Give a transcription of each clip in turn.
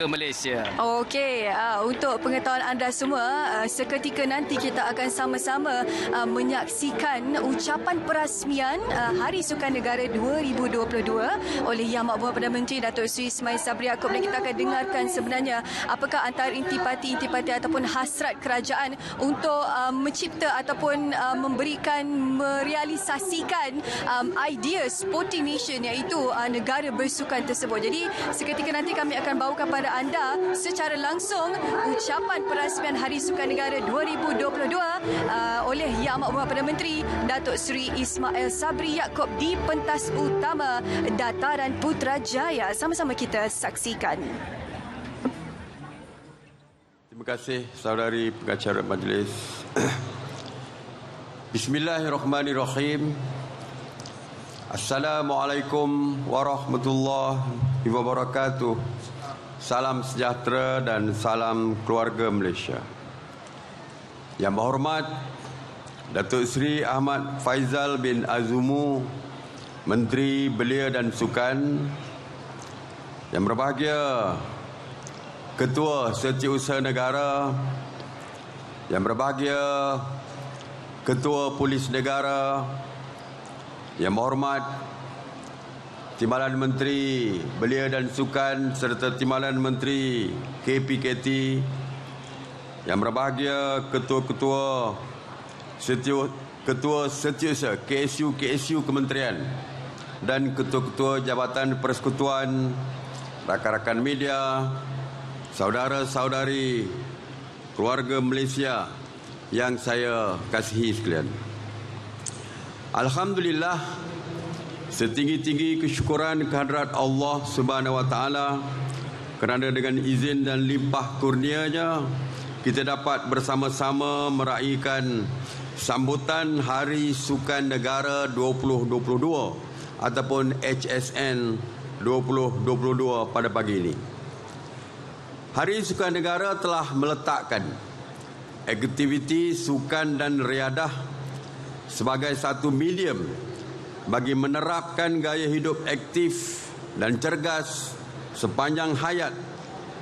Malaysia. Okey, untuk pengetahuan anda semua, seketika nanti kita akan sama-sama menyaksikan ucapan perasmian Hari Sukan Negara 2022 oleh Yang Amat Perdana Menteri Datuk Seri Ismail Sabri Yaakob, dan kita akan dengarkan sebenarnya apakah antara intipati ataupun hasrat kerajaan untuk mencipta ataupun merealisasikan idea sporting nation, iaitu negara bersukan tersebut. Jadi seketika nanti kami akan bawakan pada anda secara langsung ucapan perasmian Hari Sukan Negara 2022 oleh Yang Amat Berhormat Perdana Menteri Datuk Seri Ismail Sabri Yaakob di pentas utama Dataran Putrajaya. Sama-sama kita saksikan. Terima kasih saudari pengacara majlis. Bismillahirrahmanirrahim. Assalamualaikum warahmatullahi wabarakatuh. Salam sejahtera dan salam keluarga Malaysia. Yang berhormat Datuk Seri Ahmad Faizal bin Azumu, Menteri Belia dan Sukan. Yang berbahagia Ketua Setiausaha Negara. Yang berbahagia Ketua Polis Negara. Yang berhormat Timbalan Menteri Belia dan Sukan serta Timbalan Menteri KPKT. Yang berbahagia Ketua-Ketua Setiausaha KSU Kementerian dan Ketua-Ketua Jabatan Persekutuan, rakan-rakan media, saudara-saudari keluarga Malaysia yang saya kasihi sekalian. Alhamdulillah, setinggi-tinggi kesyukuran kehadrat Allah Subhanahu Wa Taala kerana dengan izin dan limpah kurnia-Nya kita dapat bersama-sama meraihkan sambutan Hari Sukan Negara 2022 ataupun HSN 2022 pada pagi ini. Hari Sukan Negara telah meletakkan aktiviti sukan dan riadah sebagai satu medium bagi menerapkan gaya hidup aktif dan cergas sepanjang hayat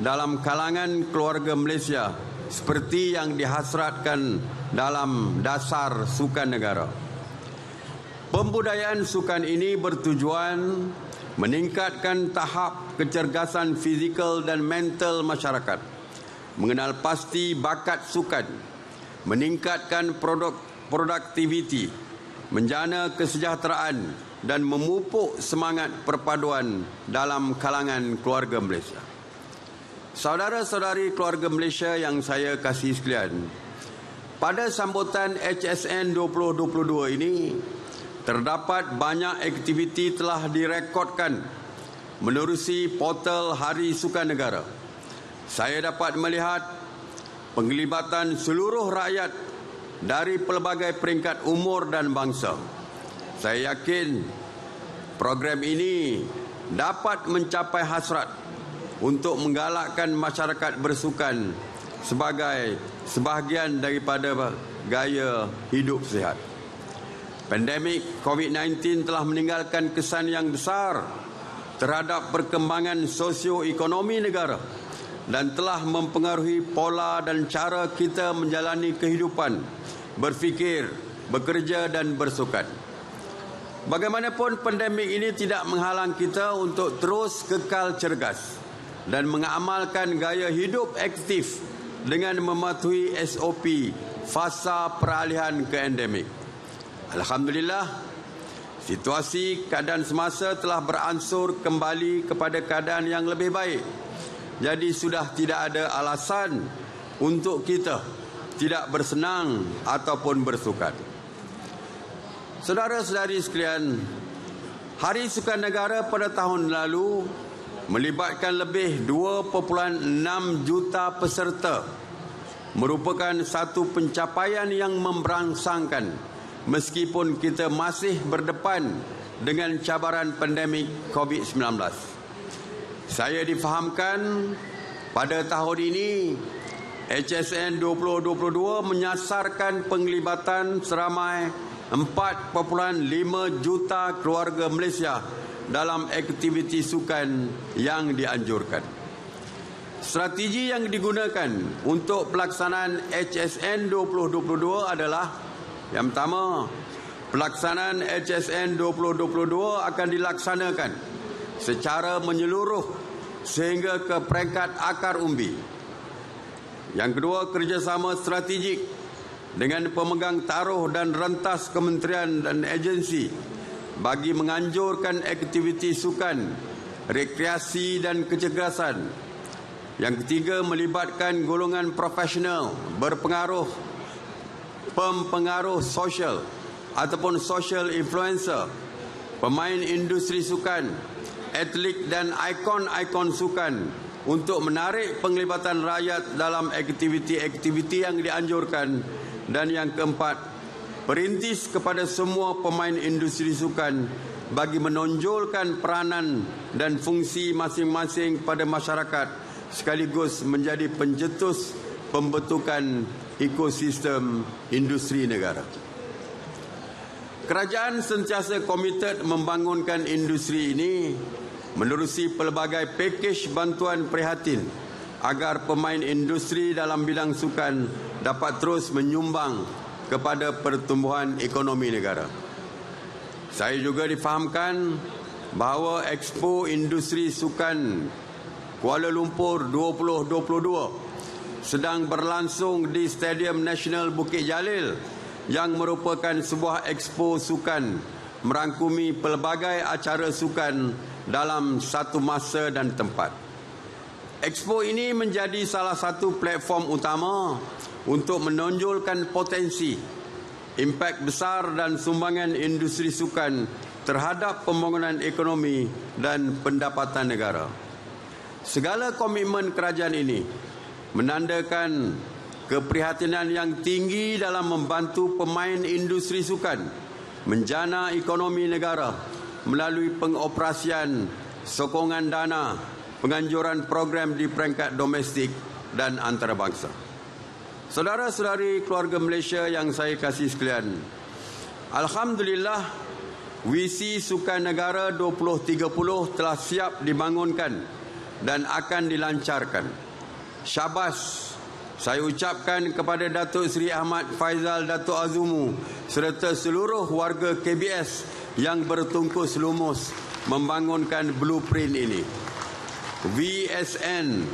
dalam kalangan keluarga Malaysia seperti yang dihasratkan dalam dasar Sukan Negara. Pembudayaan sukan ini bertujuan meningkatkan tahap kecergasan fizikal dan mental masyarakat, mengenal pasti bakat sukan, meningkatkan produktiviti, menjana kesejahteraan dan memupuk semangat perpaduan dalam kalangan keluarga Malaysia. Saudara-saudari keluarga Malaysia yang saya kasihi sekalian, pada sambutan HSN 2022 ini terdapat banyak aktiviti telah direkodkan menerusi portal Hari Sukan Negara. Saya dapat melihat penglibatan seluruh rakyat dari pelbagai peringkat umur dan bangsa. Saya yakin program ini dapat mencapai hasrat untuk menggalakkan masyarakat bersukan sebagai sebahagian daripada gaya hidup sihat. Pandemik COVID-19 telah meninggalkan kesan yang besar terhadap perkembangan sosioekonomi negara dan telah mempengaruhi pola dan cara kita menjalani kehidupan, berfikir, bekerja dan bersukan. Bagaimanapun, pandemik ini tidak menghalang kita untuk terus kekal cergas dan mengamalkan gaya hidup aktif dengan mematuhi SOP fasa peralihan ke endemik. Alhamdulillah, situasi keadaan semasa telah beransur kembali kepada keadaan yang lebih baik. Jadi sudah tidak ada alasan untuk kita tidak bersenang ataupun bersukan. Saudara-saudari sekalian, Hari Sukan Negara pada tahun lalu melibatkan lebih 2.6 juta peserta, merupakan satu pencapaian yang memberangsangkan meskipun kita masih berdepan dengan cabaran pandemik COVID-19. Saya difahamkan pada tahun ini HSN 2022 menyasarkan penglibatan seramai 4.5 juta keluarga Malaysia dalam aktiviti sukan yang dianjurkan. Strategi yang digunakan untuk pelaksanaan HSN 2022 adalah yang pertama, pelaksanaan HSN 2022 akan dilaksanakan secara menyeluruh sehingga ke peringkat akar umbi. Yang kedua, kerjasama strategik dengan pemegang taruh dan rentas kementerian dan agensi bagi menganjurkan aktiviti sukan, rekreasi dan kecergasan. Yang ketiga, melibatkan golongan profesional pempengaruh sosial ataupun social influencer, pemain industri sukan, atlet dan ikon-ikon sukan untuk menarik penglibatan rakyat dalam aktiviti-aktiviti yang dianjurkan. Dan yang keempat, perintis kepada semua pemain industri sukan bagi menonjolkan peranan dan fungsi masing-masing pada masyarakat sekaligus menjadi pencetus pembentukan ekosistem industri negara. Kerajaan sentiasa komited membangunkan industri ini menerusi pelbagai pakej bantuan prihatin agar pemain industri dalam bidang sukan dapat terus menyumbang kepada pertumbuhan ekonomi negara. Saya juga difahamkan bahawa Expo Industri Sukan Kuala Lumpur 2022 sedang berlangsung di Stadium Nasional Bukit Jalil yang merupakan sebuah expo sukan merangkumi pelbagai acara sukan dalam satu masa dan tempat. Expo ini menjadi salah satu platform utama untuk menonjolkan potensi, impak besar dan sumbangan industri sukan terhadap pembangunan ekonomi dan pendapatan negara. Segala komitmen kerajaan ini menandakan keprihatinan yang tinggi dalam membantu pemain industri sukan menjana ekonomi negara melalui pengoperasian, sokongan dana, penganjuran program di peringkat domestik dan antarabangsa. Saudara-saudari keluarga Malaysia yang saya kasih sekalian, alhamdulillah, visi Sukan Negara 2030 telah siap dibangunkan dan akan dilancarkan. Syabas saya ucapkan kepada Datuk Seri Ahmad Faizal Datuk Azumu serta seluruh warga KBS yang bertungkus lumus membangunkan blueprint ini. VSN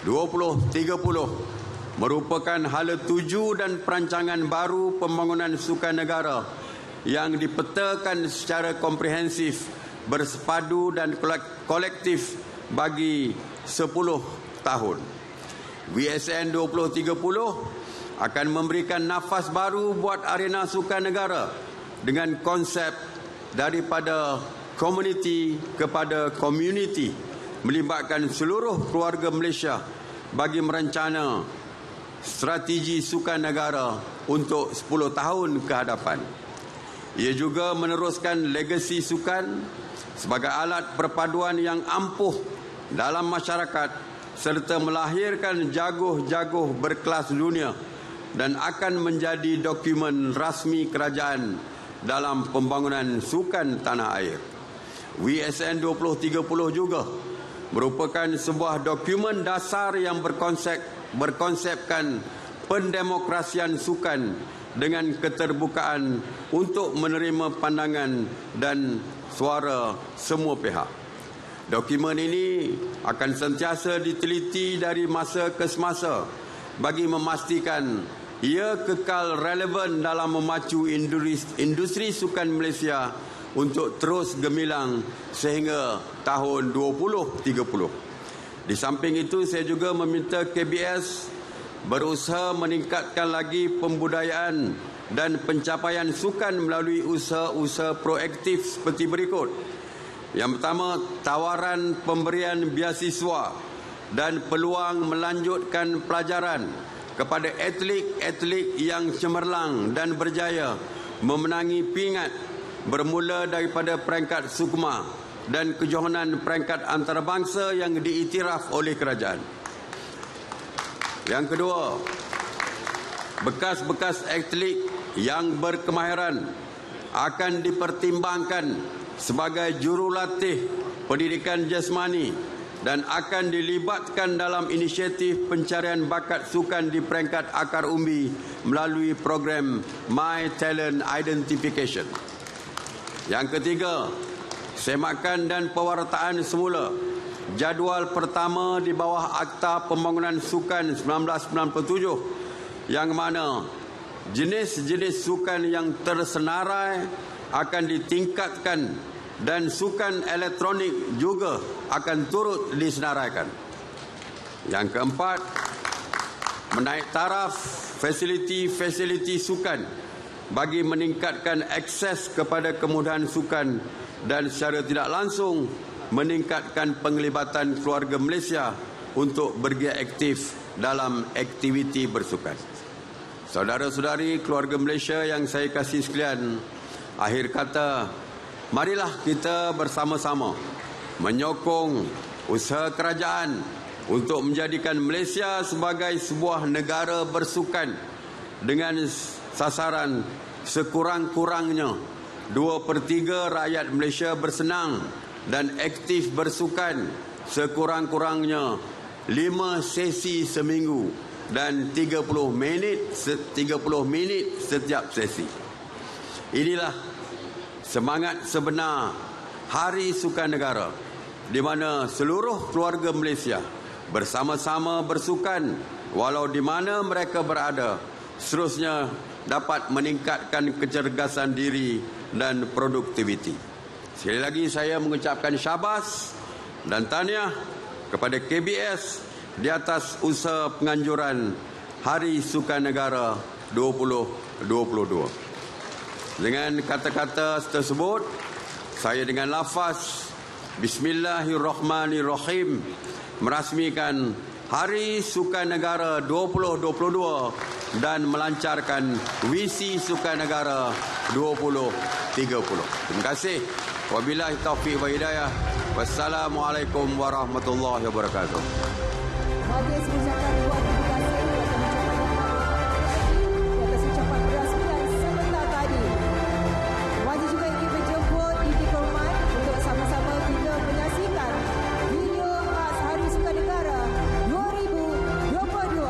2030 merupakan hala tuju dan perancangan baru pembangunan sukan negara yang dipetakan secara komprehensif, bersepadu dan kolektif bagi 10 tahun. VSN 2030 akan memberikan nafas baru buat arena sukan negara dengan konsep daripada community kepada community, melibatkan seluruh keluarga Malaysia bagi merencana strategi sukan negara untuk 10 tahun ke hadapan. Ia juga meneruskan legasi sukan sebagai alat perpaduan yang ampuh dalam masyarakat serta melahirkan jaguh-jaguh berkelas dunia dan akan menjadi dokumen rasmi kerajaan dalam pembangunan sukan tanah air. VSN 2030 juga merupakan sebuah dokumen dasar yang berkonsepkan pendemokrasian sukan dengan keterbukaan untuk menerima pandangan dan suara semua pihak. Dokumen ini akan sentiasa diteliti dari masa ke semasa bagi memastikan ia kekal relevan dalam memacu industri sukan Malaysia untuk terus gemilang sehingga tahun 2030. Di samping itu, saya juga meminta KBS berusaha meningkatkan lagi pembudayaan dan pencapaian sukan melalui usaha-usaha proaktif seperti berikut. Yang pertama, tawaran pemberian beasiswa dan peluang melanjutkan pelajaran kepada atlet-atlet yang cemerlang dan berjaya memenangi pingat bermula daripada peringkat sukma dan kejohanan peringkat antarabangsa yang diiktiraf oleh kerajaan. Yang kedua, bekas-bekas atlet yang berkemahiran akan dipertimbangkan sebagai jurulatih pendidikan jasmani dan akan dilibatkan dalam inisiatif pencarian bakat sukan di peringkat akar umbi melalui program My Talent Identification. Yang ketiga, semakan dan pewartaan semula jadual pertama di bawah Akta Pembangunan Sukan 1997 yang mana jenis-jenis sukan yang tersenarai akan ditingkatkan dan sukan elektronik juga akan turut disenaraikan. Yang keempat, menaik taraf fasiliti-fasiliti sukan bagi meningkatkan akses kepada kemudahan sukan dan secara tidak langsung meningkatkan penglibatan keluarga Malaysia untuk bergiat aktif dalam aktiviti bersukan. Saudara-saudari keluarga Malaysia yang saya kasih sekalian, akhir kata, marilah kita bersama-sama menyokong usaha kerajaan untuk menjadikan Malaysia sebagai sebuah negara bersukan dengan sasaran sekurang-kurangnya 2/3 rakyat Malaysia bersenang dan aktif bersukan, sekurang-kurangnya 5 sesi seminggu dan 30 minit setiap sesi. Inilah semangat sebenar Hari Sukan Negara, di mana seluruh keluarga Malaysia bersama-sama bersukan walau di mana mereka berada, seterusnya dapat meningkatkan kecergasan diri dan produktiviti. Sekali lagi saya mengucapkan syabas dan tahniah kepada KBS di atas usaha penganjuran Hari Sukan Negara 2022. Dengan kata-kata tersebut, saya dengan lafaz Bismillahirrahmanirrahim merasmikan Hari Sukan Negara 2022 dan melancarkan Visi Sukan Negara 2030. Terima kasih. Wabillahi taufiq wa hidayah. Wassalamualaikum warahmatullahi wabarakatuh. Majlis mengucapkan dua terima kasih atas ucapan berasmian sebentar tadi. Majlis juga ingin menjemput yang dihormat untuk sama-sama kita menyaksikan video khas Hari Sukan Negara 2022.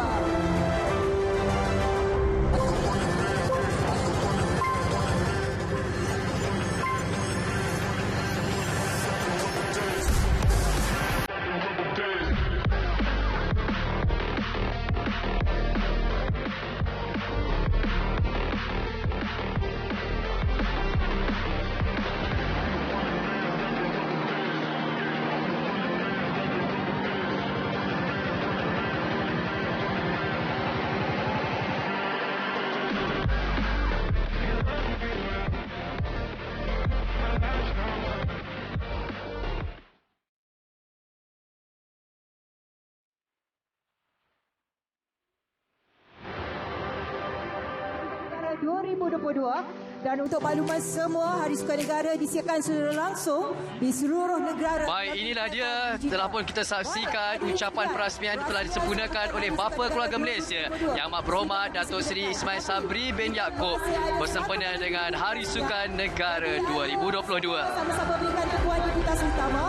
Negara 2022 dan untuk makluman semua Hari Sukan Negara disiarkan secara langsung di seluruh negara. Baik, inilah dia telah pun kita saksikan ucapan perasmian telah disempurnakan oleh Bapa Keluarga Malaysia Yang Amat Berhormat Datuk Seri Ismail Sabri bin Yaakob bersempena dengan Hari Sukan Negara 2022. Sama-sama berikan kepuan aktivitas utama.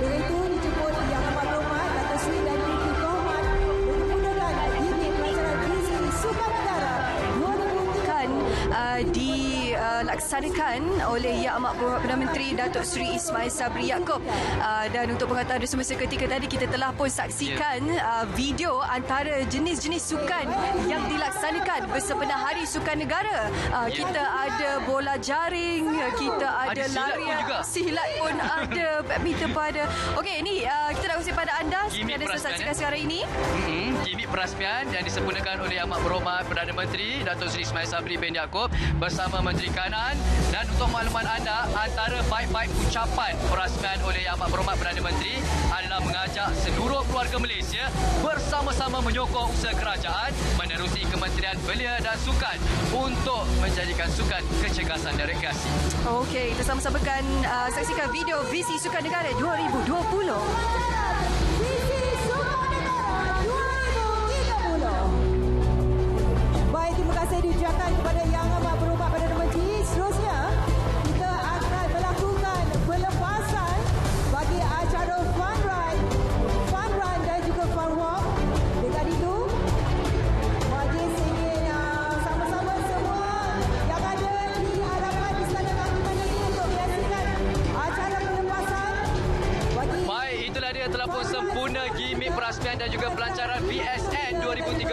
Dengan itu dijemput Yang Amat Berhormat Datuk Seri dan Yang Berhormat untuk memudahkan diri pelaksanaan Visi Sukan Negara 2030. Dilaksanakan oleh Yang Amat Berhormat Perdana Menteri Datuk Seri Ismail Sabri Yaakob. Dan untuk pengetahuan semasa ketika tadi kita telah pun saksikan video antara jenis-jenis sukan yang dilaksanakan bersempena Hari Sukan Negara. Kita ada bola jaring, kita ada larian, silat pun ada, badminton pun ada. Okey, ini kita nak kongsi pada anda seperti ada saya saksikan sekarang ini. Gimik perasmian yang disempurnakan oleh Yang Amat Berhormat Perdana Menteri Datuk Seri Ismail Sabri bin Yaakob bersama Menteri Kanan. Dan untuk makluman anda, antara baik-baik ucapan perasmian oleh Yang Amat Berhormat Perdana Menteri adalah mengajak seluruh keluarga Malaysia bersama-sama menyokong usaha kerajaan menerusi Kementerian Belia dan Sukan untuk menjadikan sukan kecergasan dan rekreasi. Okey, kita sama-sama saksikan video Visi Sukan Negara 2020. Visi Sukan Negara 2030. Baik, terima kasih diucapkan kepada Yang Amat Berhormat Perdana Menteri. Seterusnya, kita akan melakukan pelepasan bagi acara fun ride dan juga pelancaran VSN 2030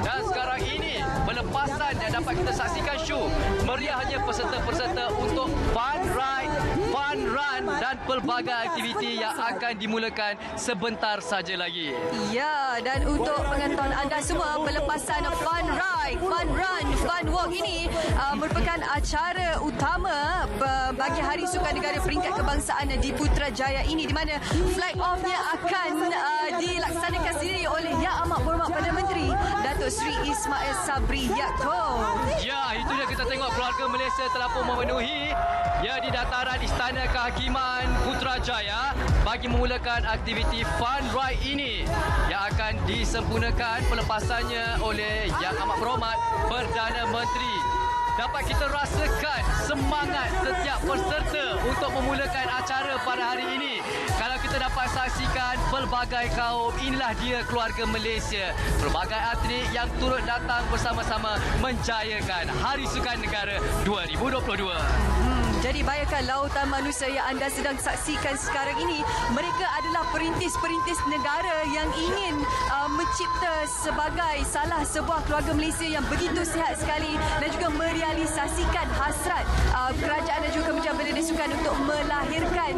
dan sekarang ini pelepasan yang dapat kita saksikan show meriahnya peserta-peserta untuk fun ride, fun run dan pelbagai aktiviti yang akan dimulakan sebentar saja lagi. Ya, dan untuk pengetahuan anda semua, pelepasan fun ride, fun run, fun walk ini merupakan acara utama bagi Hari Sukan Negara peringkat kebangsaan di Putrajaya ini, di mana flag off-nya akan dilaksanakan sendiri oleh Yang Amat Berhormat Perdana Menteri Datuk Seri Ismail Sabri Yaakob. Ya, itu dia kita tengok keluarga Malaysia telah pun memenuhi di dataran Istana Kehakiman Putrajaya bagi memulakan aktiviti fun ride ini yang akan disempurnakan pelepasannya oleh Yang Amat Berhormat Perdana Menteri. Dapat kita rasakan semangat setiap peserta untuk memulakan acara pada hari ini. Kalau kita dapat saksikan pelbagai kaum, inilah dia keluarga Malaysia. Pelbagai atlet yang turut datang bersama-sama menjayakan Hari Sukan Negara 2022. Jadi bayangkan lautan manusia yang anda sedang saksikan sekarang ini, mereka adalah perintis-perintis negara yang ingin mencipta sebagai salah sebuah keluarga Malaysia yang begitu sihat sekali dan juga merealisasikan hasrat kerajaan dan juga Kementerian Belia dan Sukan untuk melahirkan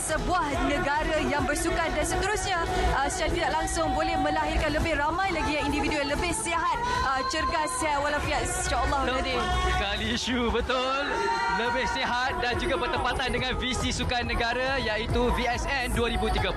sebuah negara yang bersukan dan seterusnya secara tidak langsung boleh melahirkan lebih ramai lagi yang individu yang lebih sihat, cergas, sihat walafiat, insya-Allah. Sekali isu betul. Lebih sihat dan juga bertepatan dengan visi Sukan Negara iaitu VSN 2030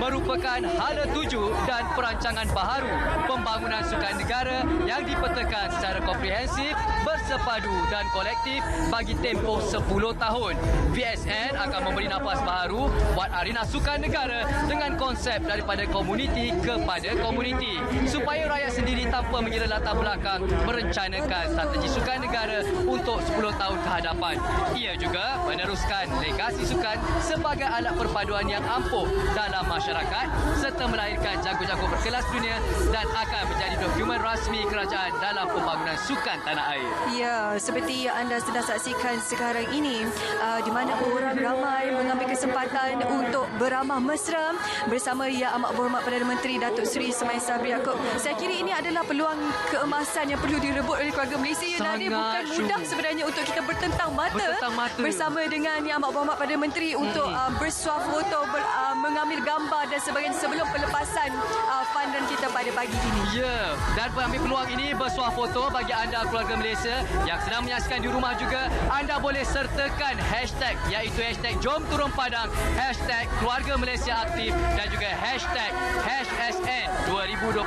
merupakan hala tuju dan perancangan baharu pembangunan sukan negara yang dipetakan secara komprehensif, bersepadu dan kolektif bagi tempoh 10 tahun. VSN akan memberi nafas baharu buat arena sukan negara dengan konsep daripada komuniti kepada komuniti supaya rakyat sendiri tanpa mengira latar belakang merencanakan strategi sukan negara untuk 10 tahun ke hadapan. Ia juga meneruskan legasi sukan sebagai alat perpaduan yang ampuh dalam masyarakat serta melahirkan jago-jago berkelas dunia dan akan menjadi dokumen rasmi kerajaan dalam pembangunan sukan tanah air. Ya, seperti yang anda sedang saksikan sekarang ini, di mana orang ramai mengambil kesempatan untuk beramah mesra bersama Yang Amat Berhormat Perdana Menteri Datuk Seri Ismail Sabri Yaakob. Saya kira ini adalah peluang keemasan yang perlu direbut oleh keluarga Malaysia. Nadia, bukan mudah sebenarnya untuk kita bertentang mata bersama dengan Yang Amat Berhormat Perdana Menteri untuk bersuah foto, mengambil gambar dan sebagainya sebelum pelepasan fun run kita pada pagi ini. Ya, dan mengambil peluang ini bersuah foto bagi anda keluarga Malaysia yang sedang menyaksikan di rumah juga, anda boleh sertakan hashtag iaitu hashtag Jom Turun Padang, hashtag Keluarga Malaysia Aktif dan juga hashtag HSN 2022.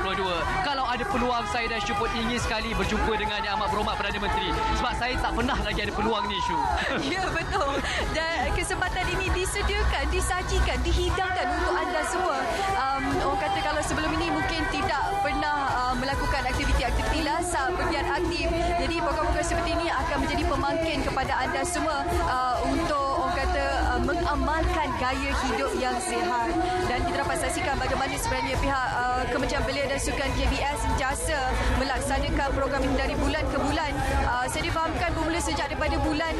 Kalau ada peluang, saya dan Syu pun ingin sekali berjumpa dengan Yang Amat Berhormat Perdana Menteri sebab saya tak pernah lagi ada peluang ni, Syu. Ya, betul. Dan kesempatan ini disediakan, disajikan, dihidangkan untuk anda semua. Orang kata kalau sebelum ini mungkin tidak pernah melakukan aktiviti-aktiviti lasak, bergiat aktif. Jadi program-program seperti ini akan menjadi pemangkin kepada anda semua untuk orang kata mengamalkan gaya hidup yang sihat. Dan kita dapat saksikan bagaimana sebenarnya pihak Kementerian Belia dan Sukan KBS sentiasa melaksanakan program ini dari bulan ke bulan. Saya difahamkan bermula sejak daripada bulan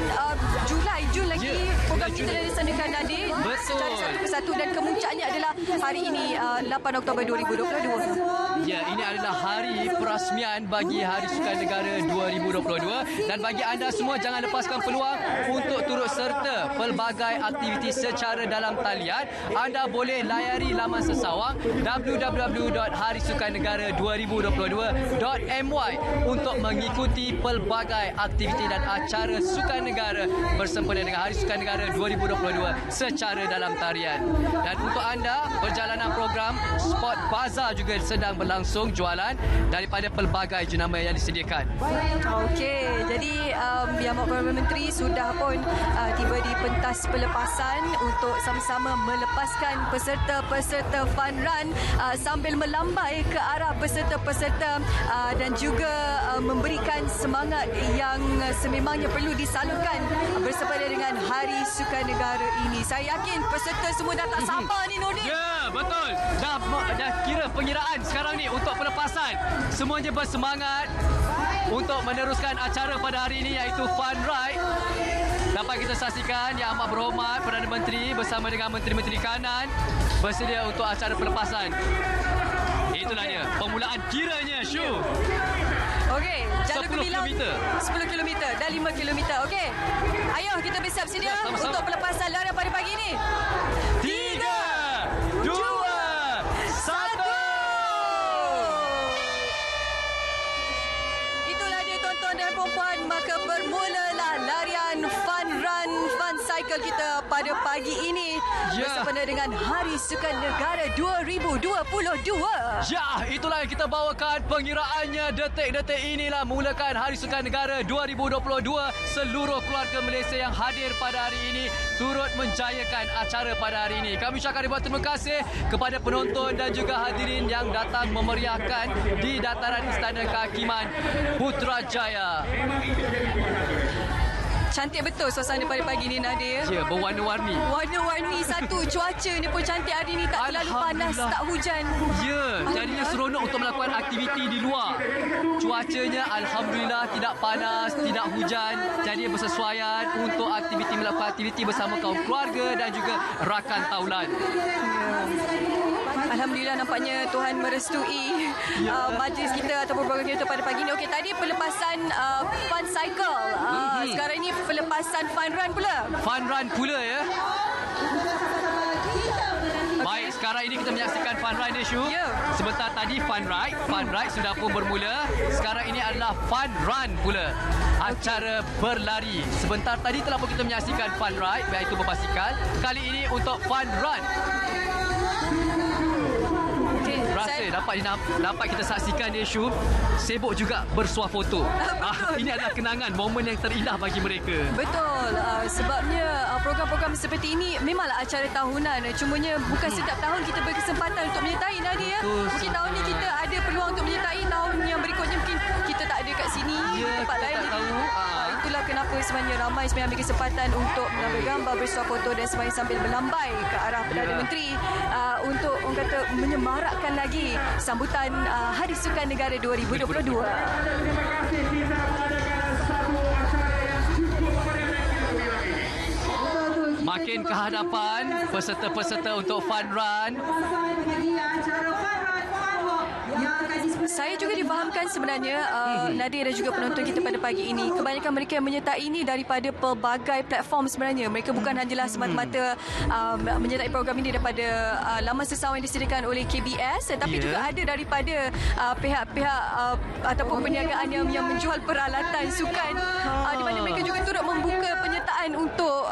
Jun lagi program kita dah dilaksanakan, Nadir, secara satu persatu dan kemuncaknya adalah hari ini 8 Oktober 2022. Ya, ini adalah hari perasmian bagi Hari Sukan Negara 2022 dan bagi anda semua jangan lepaskan peluang untuk turut serta pelbagai aktiviti secara dalam talian. Anda boleh layari laman sesawang www.harisukannegara2022.my untuk mengikuti pelbagai aktiviti dan acara sukan negara bersempena dengan Hari Sukan Negara 2022 secara dalam tarian. Dan untuk anda, perjalanan program Sport Bazaar juga sedang berlangsung, jualan daripada pelbagai jenama yang disediakan. Okey, jadi Yang Amat Berhormat Menteri sudah pun tiba di pentas pelepasan untuk sama-sama melepaskan peserta-peserta fun run sambil melambai ke arah peserta-peserta dan juga memberikan semangat yang sememangnya perlu disalurkan bersempena dengan Hari Sukan Negara ini. Saya yakin peserta semua dah tak sabar ni, Nordin. Ya, betul. Dah kira pengiraan sekarang ni untuk pelepasan. Semuanya bersemangat untuk meneruskan acara pada hari ini iaitu fun ride. dapat kita saksikan Yang Amat Berhormat Perdana Menteri bersama dengan Menteri-Menteri Kanan bersedia untuk acara pelepasan. Itulah dia, permulaan kiranya, Syu. Okey, jalan 10 kilometer. 10 km dan 5 km. Okey. Ayo kita bersiap sedia sama-sama. untuk pelepasan larian pada pagi ini. 3, 2, 1. Itulah dia tuan-tuan dan puan-puan, maka bermulalah larian Fun Run Fun Cycle kita pada pagi ini bersempena dengan Hari Sukan Negara 2022. Ya, itulah yang kita bawakan pengiraannya detik-detik inilah mulakan Hari Sukan Negara 2022. Seluruh keluarga Malaysia yang hadir pada hari ini turut menjayakan acara pada hari ini. Kami ucapkan ribuan terima kasih kepada penonton dan juga hadirin yang datang memeriahkan di dataran Istana Kehakiman Putrajaya. Cantik betul suasana pada pagi ni, Nadir. Ya, berwarna-warni. Warna-warni satu. Cuaca ni pun cantik hari ni. Tak terlalu panas, tak hujan. Ya, jadinya seronok untuk melakukan aktiviti di luar. Cuacanya Alhamdulillah tidak panas, tidak hujan. Jadi bersesuaian untuk melakukan aktiviti bersama kaum keluarga dan juga rakan taulan. Alhamdulillah nampaknya Tuhan merestui majlis kita ataupun program kita pada pagi ini. Okey, tadi pelepasan Fun Cycle. Sekarang ini pelepasan Fun Run pula. Fun Run pula ya. Baik, sekarang ini kita menyaksikan Fun Ride ni, Syu. Ya. Sebentar tadi Fun Ride sudah pun bermula. Sekarang ini adalah Fun Run pula. Acara berlari. Sebentar tadi telah pun kita menyaksikan Fun Ride, iaitu berbasikal. Kali ini untuk Fun Run. Rasa dapat kita saksikan dia, Syu, sibuk juga bersuah foto. Ini adalah kenangan, momen yang terindah bagi mereka. Betul. Sebabnya program-program seperti ini memanglah acara tahunan. Cumanya bukan setiap tahun kita berkesempatan untuk menyertai, Nadia. Mungkin tahun ni kita ada peluang untuk menyertai. Tahun yang berikutnya mungkin kita tak ada kat sini. Tempat lain. Tak tahu. Itulah kenapa sebenarnya ramai sebenarnya ambil kesempatan untuk mengambil gambar, bersuah foto dan sebenarnya sambil melambai ke arah Perdana Menteri untuk orang kata menyemarakkan lagi sambutan Hari Sukan Negara 2022. Makin ke hadapan peserta-peserta untuk Fun Run. Saya juga difahamkan sebenarnya Nadir dan juga penonton kita pada pagi ini, kebanyakan mereka yang menyertai ini daripada pelbagai platform sebenarnya. Mereka bukan hanyalah semata-mata menyertai program ini daripada laman sesama yang disediakan oleh KBS, tetapi juga ada daripada pihak-pihak ataupun perniagaan yang menjual peralatan sukan, di mana mereka juga turut membuka penyertaan untuk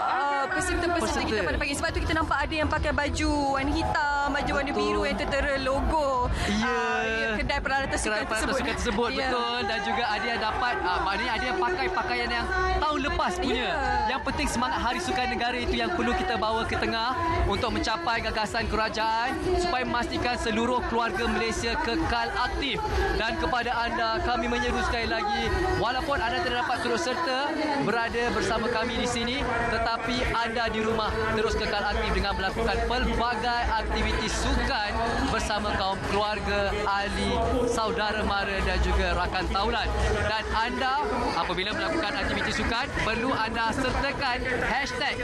peserta-peserta kita pada pagi. Sebab tu kita nampak ada yang pakai baju warna hitam, baju warna biru yang tertera logo kedai peralatan sukan tersebut. Betul. Dan juga ada yang dapat maknanya ada yang pakai pakaian yang tahun lepas punya. Yang penting semangat Hari Sukan Negara itu yang perlu kita bawa ke tengah untuk mencapai gagasan kerajaan supaya memastikan seluruh keluarga Malaysia kekal aktif. Dan kepada anda, kami menyeru sekali lagi, walaupun anda tidak dapat turut serta berada bersama kami di sini, tetapi anda di rumah terus kekal aktif dengan melakukan pelbagai aktiviti sukan bersama kaum keluarga, ahli, saudara mara dan juga rakan taulan. Dan anda apabila melakukan aktiviti sukan, perlu anda sertakan hashtag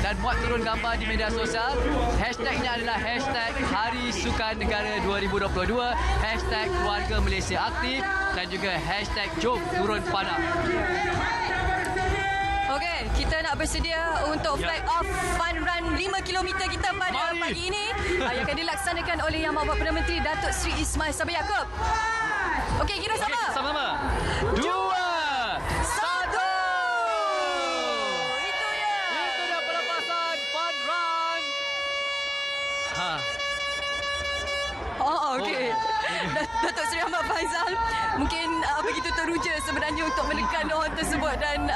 dan buat turun gambar di media sosial. Hashtagnya adalah hashtag Hari Sukan Negara 2022, hashtag Keluarga Malaysia Aktif dan juga hashtag Jom Turun Padang. Okey, kita nak bersedia untuk flag off Fun Run 5 km kita pada pagi ini yang akan dilaksanakan oleh Yang Amat Perdana Menteri Datuk Seri Ismail Sabri Yaakob. Okey, kira sama. Okey, sama-sama. 2, 1. Itu dia pelepasan Fun Run. Okey. Datuk Seri Ahmad Faizal mungkin begitu teruja sebenarnya untuk menekan orang tersebut dan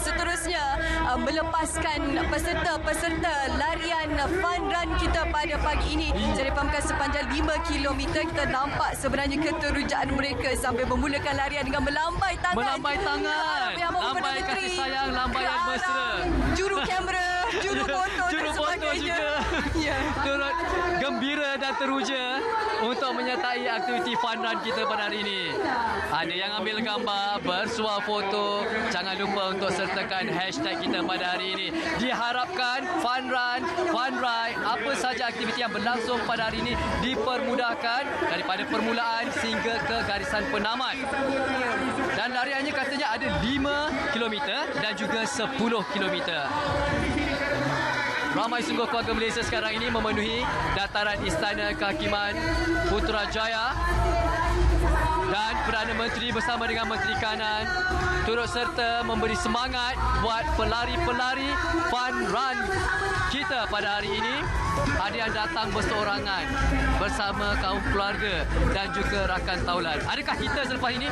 seterusnya melepaskan peserta-peserta larian Fun Run kita pada pagi ini. Saya difahamkan sepanjang 5 km kita nampak sebenarnya keterujaan mereka sambil memulakan larian dengan melambai tangan. Lambai kasih sayang, lambaian mesra. Juru kamera, juru foto dan sebagainya. turut gembira dan teruja untuk menyertai aktiviti fun run kita pada hari ini. Ada yang ambil gambar, bersuah foto. Jangan lupa untuk sertakan hashtag kita pada hari ini. Diharapkan fun run, fun ride, apa saja aktiviti yang berlangsung pada hari ini dipermudahkan daripada permulaan sehingga ke garisan penamat. Dan lariannya katanya ada 5 km dan juga 10 km. Ramai sungguh keluarga Malaysia sekarang ini memenuhi dataran Istana Kehakiman Putrajaya dan Perdana Menteri bersama dengan Menteri Kanan turut serta memberi semangat buat pelari-pelari fun run kita pada hari ini. Ada yang datang berseorangan bersama kaum keluarga dan juga rakan taulan. Adakah kita selepas ini?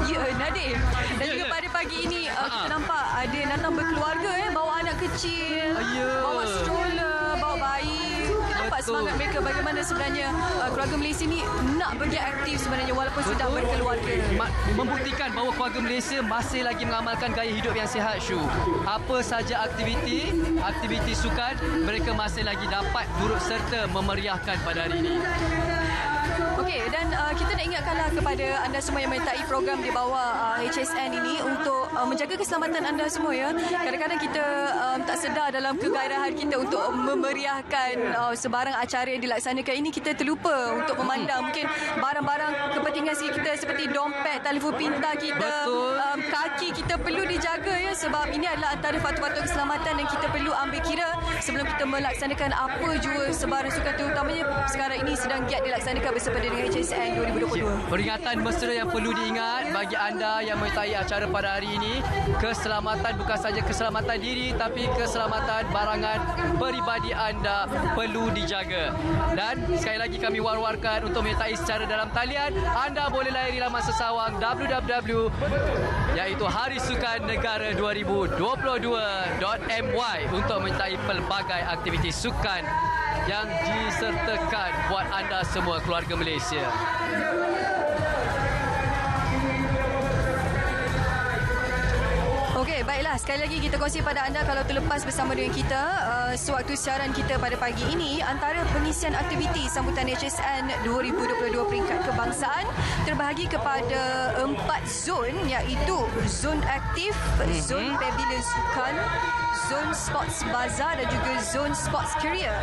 Ya, Nadir. Dan juga pada pagi ini kita nampak ada yang datang berkeluarga, bawa anak kecil, bawa stroller, bawa bayi. Kita nampak semangat mereka bagaimana sebenarnya keluarga Malaysia ni nak bergiat aktif sebenarnya walaupun sudah berkeluarga. Membuktikan bahawa keluarga Malaysia masih lagi mengamalkan gaya hidup yang sihat, Syu. Apa saja aktiviti sukan, mereka masih lagi dapat turut serta memeriahkan pada hari ini. Okey, dan kita nak ingatkanlah kepada anda semua yang menyertai program di bawah HSN ini untuk menjaga keselamatan anda semua ya. Kadang-kadang kita tak sedar dalam kegairahan kita untuk memeriahkan sebarang acara yang dilaksanakan ini, kita terlupa untuk memandang mungkin barang-barang kepentingan kita seperti dompet, telefon pintar kita, kaki kita perlu dijaga ya, sebab ini adalah antara faktor-faktor keselamatan yang kita perlu ambil kira sebelum kita melaksanakan apa jua sebarang sukan, terutamanya sekarang ini sedang giat dilaksanakan bersama dengan HSN 2022. Peringatan mesra yang perlu diingat bagi anda yang menyertai acara pada hari ini, keselamatan bukan saja keselamatan diri tapi keselamatan barangan peribadi anda perlu dijaga. Dan sekali lagi kami war-warkan untuk menyertai secara dalam talian, anda boleh layari laman sesawang www iaitu harisukan-negara2022.my untuk menyertai pelbagai aktiviti sukan yang disertakan buat anda semua keluarga Malaysia. Okey, baiklah. Sekali lagi kita kongsi pada anda kalau terlepas bersama dengan kita sewaktu siaran kita pada pagi ini, antara pengisian aktiviti sambutan HSN 2022 peringkat kebangsaan terbahagi kepada 4 zon, iaitu zon aktif, zon pavilion sukan, zon sports bazaar dan juga zon sports career.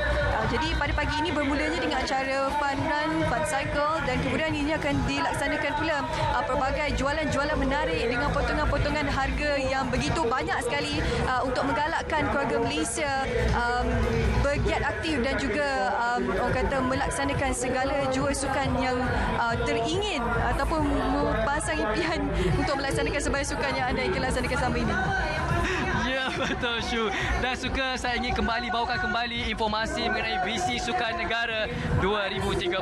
Jadi pada pagi ini bermulanya dengan acara fun run, fun cycle, dan kemudian ini akan dilaksanakan pula pelbagai jualan-jualan menarik dengan potongan-potongan harga yang begitu banyak sekali untuk menggalakkan keluarga Malaysia bergiat aktif dan juga orang kata melaksanakan segala jua sukan yang teringin ataupun mempasang impian untuk melaksanakan sebarang sukan yang anda ingin laksanakan selama ini. Ya, betul, Syu. Dan saya ingin bawakan kembali informasi mengenai visi Sukan Negara 2030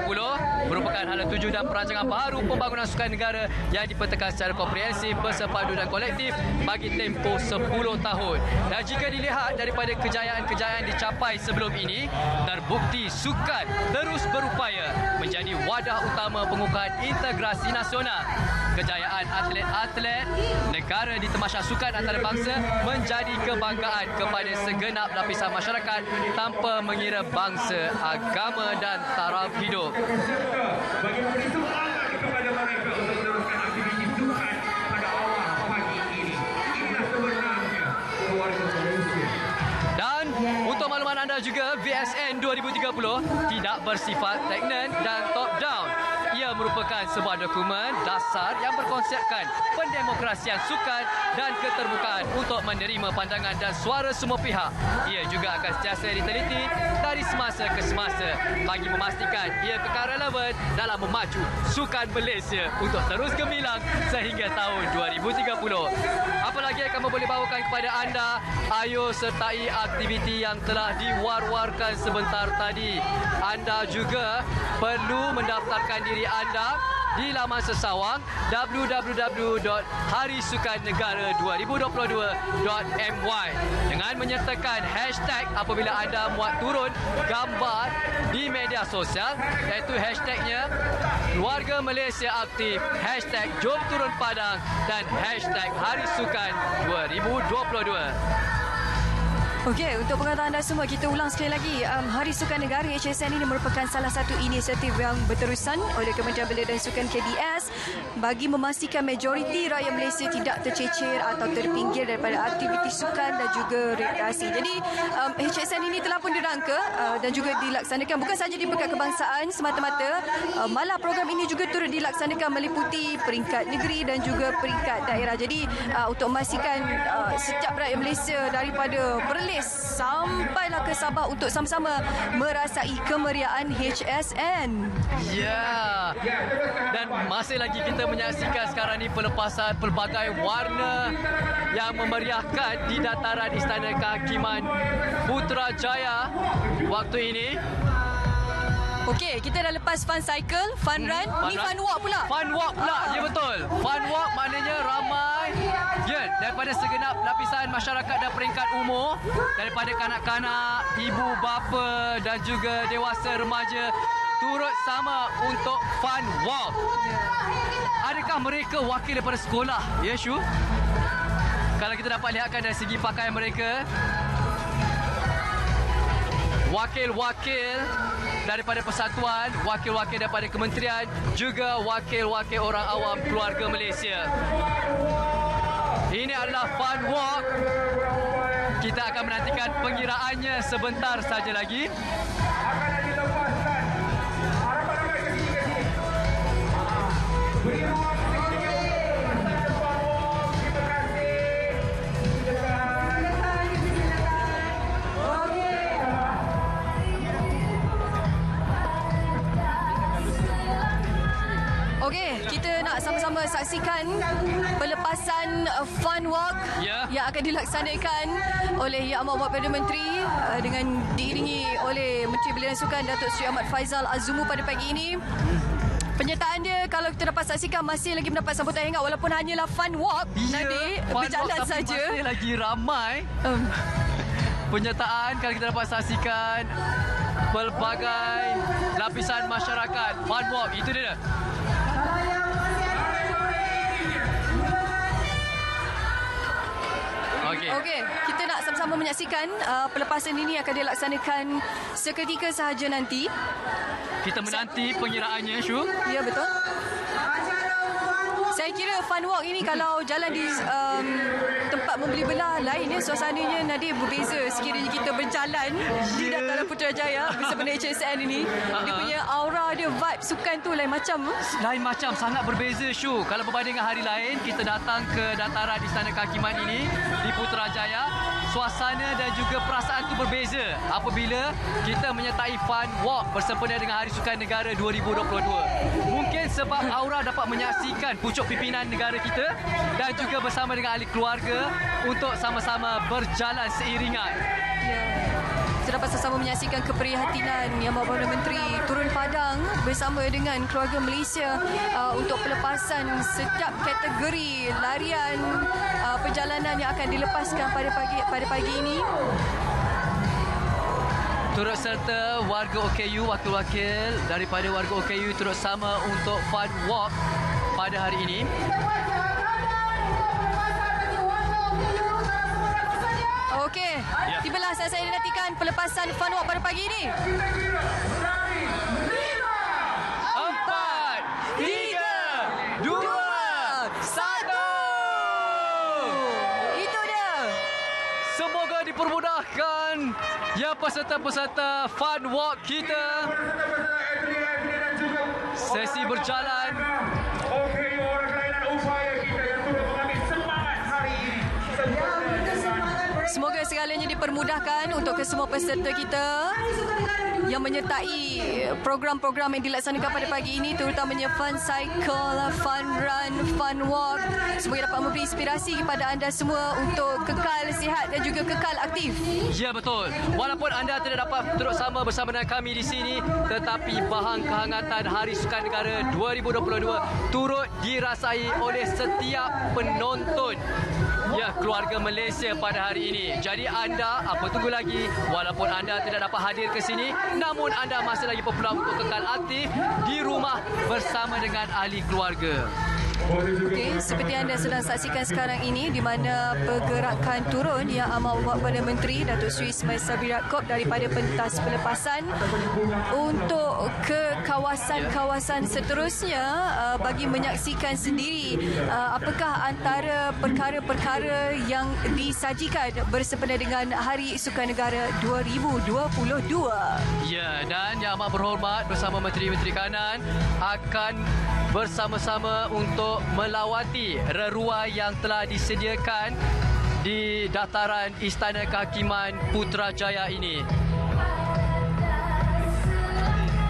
merupakan hala tuju dan perancangan baru pembangunan sukan negara yang dipetakan secara komprehensif, bersepadu dan kolektif bagi tempoh 10 tahun. Dan jika dilihat daripada kejayaan-kejayaan dicapai sebelum ini, terbukti sukan terus berupaya menjadi wadah utama pengukuhan integrasi nasional. Kejayaan atlet-atlet negara di Tamasya Sukan Antarabangsa menjadi kebanggaan kepada segenap lapisan masyarakat tanpa mengira bangsa, agama dan taraf hidup. Bagaimana semangat kepada mereka untuk teruskan aktiviti sukan pada awal pagi ini. Inilah sebenarnya keluarga Malaysia. Dan untuk makluman anda juga, VSN 2030 tidak bersifat stagnan dan top-down. Ia merupakan sebuah dokumen dasar yang berkonsepkan pendemokrasian sukan dan keterbukaan untuk menerima pandangan dan suara semua pihak. Ia juga akan sentiasa diteliti dari semasa ke semasa bagi memastikan ia kekal relevan dalam memacu sukan Malaysia untuk terus gemilang sehingga tahun 2030. Apa lagi yang kami boleh bawakan kepada anda? Ayo sertai aktiviti yang telah diwar-warkan sebentar tadi. Anda juga perlu mendaftarkan diri anda di laman sesawang www.harisukan-negara2022.my dengan menyertakan hashtag apabila anda muat turun gambar di media sosial, iaitu hashtagnya Keluarga Malaysia Aktif, hashtag Jom Turun Padang dan hashtag Hari Sukan 2022. Okey, untuk pengetahuan anda semua, kita ulang sekali lagi. Hari Sukan Negara HSN ini merupakan salah satu inisiatif yang berterusan oleh Kementerian Belia dan Sukan KBS bagi memastikan majoriti rakyat Malaysia tidak tercecer atau terpinggir daripada aktiviti sukan dan juga rekreasi. Jadi, HSN ini telah pun dirangka dan juga dilaksanakan bukan sahaja di peringkat kebangsaan semata-mata, malah program ini juga turut dilaksanakan meliputi peringkat negeri dan juga peringkat daerah. Jadi, untuk memastikan setiap rakyat Malaysia daripada Perlis sampailah ke Sabah untuk sama-sama merasai kemeriahan HSN. Ya. Dan masih lagi kita menyaksikan sekarang ni pelepasan pelbagai warna yang memeriahkan di dataran Istana Kehakiman Putrajaya waktu ini. Okey, kita dah lepas fun cycle, fun run, ni fun walk pula. Fun walk pula, ya betul. Fun walk maknanya ramai, ya, daripada segenap lapisan masyarakat dan peringkat umur, daripada kanak-kanak, ibu bapa dan juga dewasa remaja turut sama untuk fun walk. Adakah mereka wakil daripada sekolah? Ya, Syu? Kalau kita dapat lihatkan dari segi pakaian mereka, wakil-wakil daripada persatuan, wakil-wakil daripada kementerian, juga wakil-wakil orang awam keluarga Malaysia. Ini adalah fun walk. Kita akan menantikan pengiraannya sebentar saja lagi. Akan dilepaskan. Harapan ramai ke sini. Beri ruang sedikit. Terima kasih. Okey, kita nak sama-sama saksikan pelepasan fun walk yang akan dilaksanakan oleh Yang Amat Perdana Menteri dengan diiringi oleh Menteri Belia dan Sukan Datuk Seri Ahmad Faizal Azumu pada pagi ini. Penyertaan dia kalau kita dapat saksikan masih lagi mendapat sambutan hangat walaupun hanyalah fun walk tadi berjalan saja. Masih lagi ramai. Penyertaan kalau kita dapat saksikan pelbagai lapisan masyarakat. Fun walk, itu dia. Okey, kita nak sama-sama menyaksikan pelepasan ini akan dilaksanakan seketika sahaja nanti. Kita menanti pengiraannya, Syu. Ya, betul. Saya kira fun walk ini kalau jalan di tempat membeli belah lain ya, suasananya nanti berbeza sekiranya kita berjalan di dataran Putrajaya bersama HSN ini. Dia punya aura dia, vibe sukan tu lain macam. Lain macam, sangat berbeza, Syu. Kalau berbanding dengan hari lain, kita datang ke dataran Istana Kehakiman ini di Putrajaya, suasana dan juga perasaan tu berbeza apabila kita menyertai fun walk bersempena dengan Hari Sukan Negara 2022. Mungkin sebab aura dapat menyaksikan pucuk pimpinan negara kita dan juga bersama dengan ahli keluarga untuk sama-sama berjalan seiringan. Ya. Kita dapat sama menyaksikan keprihatinan Yang Amat Perdana Menteri turun padang bersama dengan keluarga Malaysia untuk pelepasan setiap kategori larian perjalanan yang akan dilepaskan pada pagi ini. Turut serta warga OKU, wakil-wakil daripada warga OKU turut sama untuk fun walk pada hari ini. Okey, tibalah saya dinantikan pelepasan fun walk pada pagi ini. 4, 3, 2, 1. Itu dia. Semoga dipermudahkan ya peserta-peserta fun walk kita. Sesi berjalan. Okey, orang kelainan upaya kita yang turut mengambil semangat hari ini. Semoga segalanya dipermudahkan untuk kesemua peserta kita yang menyertai program-program yang dilaksanakan pada pagi ini, terutamanya fun cycle, fun run, fun walk. Semoga dapat memberi inspirasi kepada anda semua untuk kekal sihat dan juga kekal aktif. Ya, betul. Walaupun anda tidak dapat turut sama bersama dengan kami di sini, tetapi bahang kehangatan Hari Sukan Negara 2022 turut dirasai oleh setiap penonton ya keluarga Malaysia pada hari ini. Jadi anda apa tunggu lagi? Walaupun anda tidak dapat hadir ke sini, namun anda masih lagi berpeluang untuk kekal aktif di rumah bersama dengan ahli keluarga. Okey, seperti anda sedang saksikan sekarang ini di mana pergerakan turun yang amat berhormat Perdana Menteri Datuk Seri Ismail Sabri Yaakob daripada pentas pelepasan untuk ke kawasan-kawasan seterusnya bagi menyaksikan sendiri apakah antara perkara-perkara yang disajikan bersempena dengan Hari Sukan Negara 2022. Ya, dan Yang Amat Berhormat bersama Menteri-Menteri Kanan akan bersama-sama untuk melawati reruai yang telah disediakan di dataran Istana Kehakiman Putrajaya ini.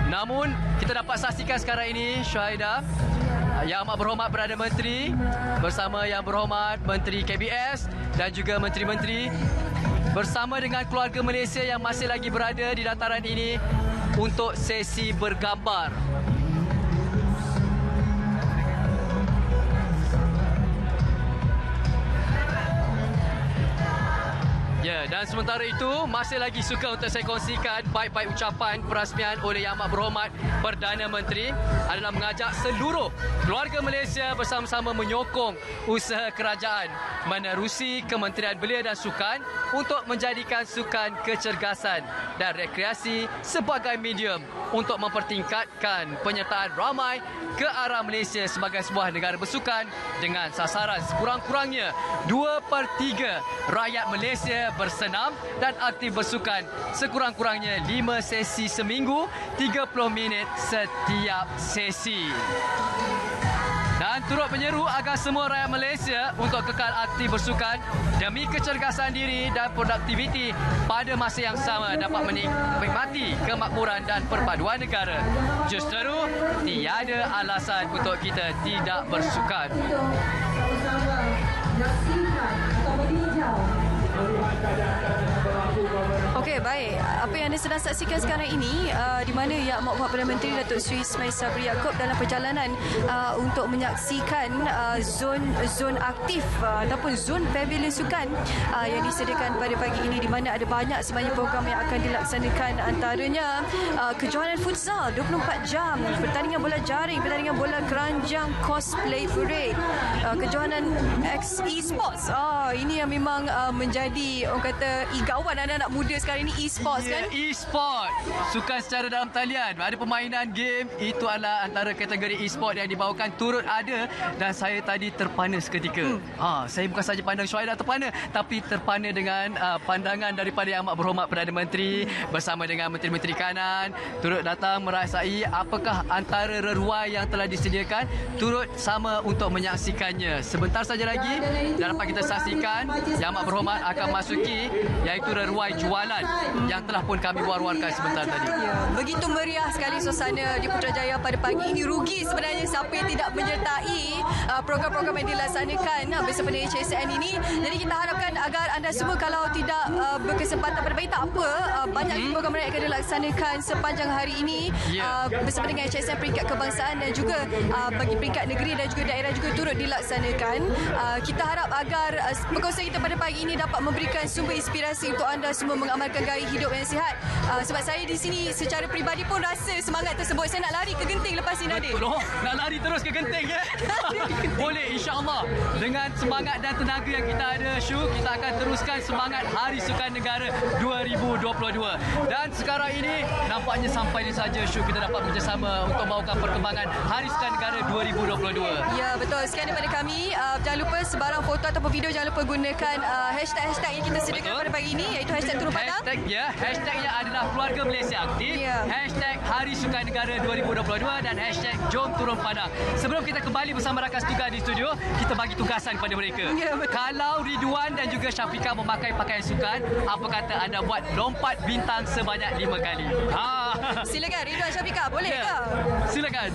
Namun, kita dapat saksikan sekarang ini, Syahidah, Yang Amat Berhormat Perdana Menteri bersama Yang Berhormat Menteri KBS dan juga Menteri-Menteri bersama dengan keluarga Malaysia yang masih lagi berada di dataran ini untuk sesi bergambar. Ya, dan sementara itu masih lagi suka untuk saya kongsikan baik-baik ucapan perasmian oleh Yang Amat Berhormat Perdana Menteri adalah mengajak seluruh keluarga Malaysia bersama-sama menyokong usaha kerajaan menerusi Kementerian Belia dan Sukan untuk menjadikan sukan kecergasan dan rekreasi sebagai medium untuk mempertingkatkan penyertaan ramai ke arah Malaysia sebagai sebuah negara bersukan dengan sasaran sekurang-kurangnya 2/3 rakyat Malaysia bersenam dan aktif bersukan sekurang-kurangnya 5 sesi seminggu, 30 minit setiap sesi. Dan turut menyeru agar semua rakyat Malaysia untuk kekal aktif bersukan demi kecergasan diri dan produktiviti pada masa yang sama dapat menikmati kemakmuran dan perpaduan negara. Justeru, tiada alasan untuk kita tidak bersukan. Bersama menyaksikan atau meninjau. Okey, baik. Apa yang anda sedang saksikan sekarang ini di mana Yang Amat Berhormat Perdana Menteri Datuk Seri Ismail Sabri Yaakob dalam perjalanan untuk menyaksikan zon aktif ataupun zon pavilion sukan yang disediakan pada pagi ini di mana ada banyak sebenarnya program yang akan dilaksanakan, antaranya kejohanan futsal 24 jam, pertandingan bola jaring, pertandingan bola keranjang, cosplay parade, kejohanan e-sports. Ini yang memang menjadi orang kata igawan anak-anak muda sekarang ini, e-sports kan? E-sport, sukan secara dalam talian. Ada permainan game, itu adalah antara kategori e-sport yang dibawakan turut ada, dan saya tadi terpana seketika. Saya bukan saja pandang Syuaidah terpana, tapi terpana dengan pandangan daripada Yang Amat Berhormat Perdana Menteri bersama dengan Menteri-Menteri Kanan turut datang merasai apakah antara reruai yang telah disediakan, turut sama untuk menyaksikannya. Sebentar saja lagi dan dapat kita saksikan Yang Amat Berhormat akan masuki iaitu reruai jualan yang telah pun kami war-warkan sebentar tadi. Ya, begitu meriah sekali suasana di Putrajaya pada pagi ini. Rugi sebenarnya siapa yang tidak menyertai program-program yang dilaksanakan bersama dengan HSN ini. Jadi kita harapkan agar anda semua kalau tidak berkesempatan pada pagi tak apa, banyak program yang akan dilaksanakan sepanjang hari ini bersama dengan HSN peringkat kebangsaan dan juga bagi peringkat negeri dan juga daerah juga turut dilaksanakan. Kita harap agar perkongsian kita pada pagi ini dapat memberikan sumber inspirasi untuk anda semua mengamalkan gaya hidup yang sihat. Sebab saya di sini secara peribadi pun rasa semangat tersebut. Saya nak lari ke Genting lepas ini, Nadir. Betul. Nak lari terus ke Genting ya? Boleh, insya-Allah. Dengan semangat dan tenaga yang kita ada, Syu, kita akan teruskan semangat Hari Sukan Negara 2022. Dan sekarang ini nampaknya sampai di saja, Syu, kita dapat bekerjasama untuk membawakan perkembangan Hari Sukan Negara 2022. Ya, betul. Sekian daripada kami. Jangan lupa sebarang foto ataupun video jangan lupa gunakan hashtag yang kita sediakan pada pagi ini, iaitu hashtag Turun Padang. Hashtagnya adalah Keluarga Malaysia Aktif. Hashtag Hari Sukan Negara 2022 dan hashtag Jom Turun Padang. Sebelum kita kembali bersama rakan tugas di studio, kita bagi tugasan kepada mereka. Kalau Ridwan dan juga Syafiqah memakai pakaian sukan, apa kata anda buat lompat bintang sebanyak 5 kali? Silakan Ridwan, Syafiqah, boleh ke? Silakan.